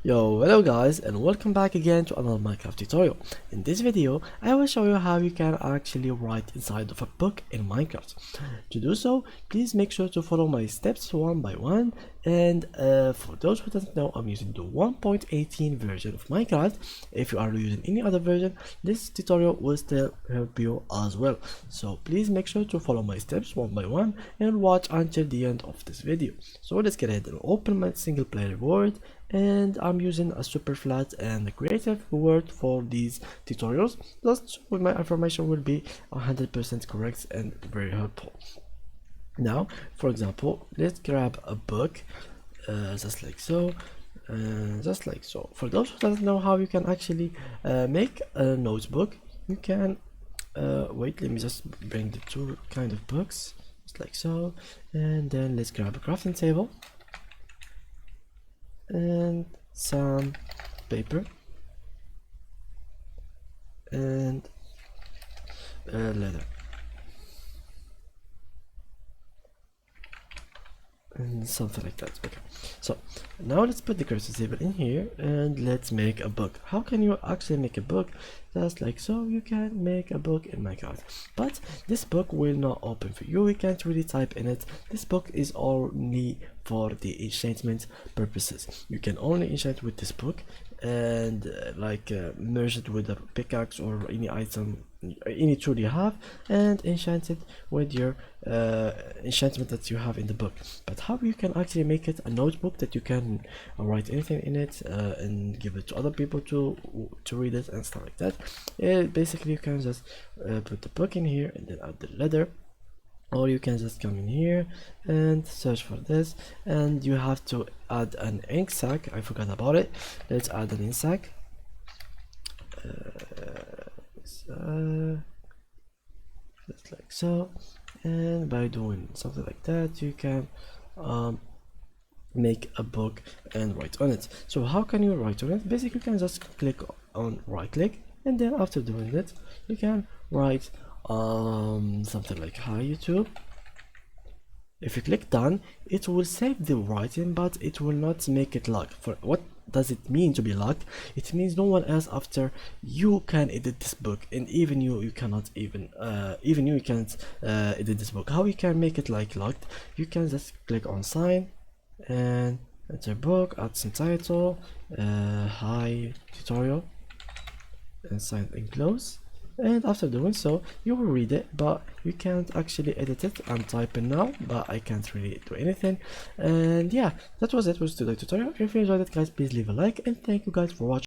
Yo, hello guys, and welcome back again to another Minecraft tutorial. In this video, I will show you how you can actually write inside of a book in Minecraft. To do so, please make sure to follow my steps one by one. And for those who doesn't know, I'm using the 1.18 version of Minecraft. If you are using any other version, this tutorial will still help you as well. So please make sure to follow my steps one by one and watch until the end of this video. So let's get ahead and open my single player world, and I'm using a super flat and a creative word for these tutorials, just so my information will be 100% correct and very helpful. Now, for example, let's grab a book, just like so, just like so. For those who don't know how you can actually make a notebook, you can wait, let me just bring the two kind of books, just like so, and then let's grab a crafting table and some paper and leather and something like that. Okay, so now let's put the cursor table in here and let's make a book. How can you actually make a book? Just like so, you can make a book in Minecraft, but this book will not open for you. We can't really type in it. This book is only for the enchantment purposes. You can only enchant with this book and merge it with a pickaxe or any item, any tool you have, and enchant it with your enchantment that you have in the book. But how you can actually make it a notebook that you can write anything in it and give it to other people to read it and stuff like that. Basically you can just put the book in here and then add the leather, or you can just come in here and search for this, and you have to add an ink sac. I forgot about it. Let's add an ink sac, just like so, and by doing something like that you can make a book and write on it. So how can you write on it? Basically you can just click on right click, and then after doing it you can write something like hi YouTube. If you click done, it will save the writing, but it will not make it locked. For what does it mean to be locked? It means no one else after you can edit this book, and even you cannot even you can't edit this book. How you can make it like locked? You can just click on sign and enter book, add some title, hi tutorial, and sign and close. And after doing so, you will read it, but you can't actually edit it. I'm typing now, but I can't really do anything. And yeah, that was it with today's tutorial. If you enjoyed it, guys, please leave a like, and thank you guys for watching.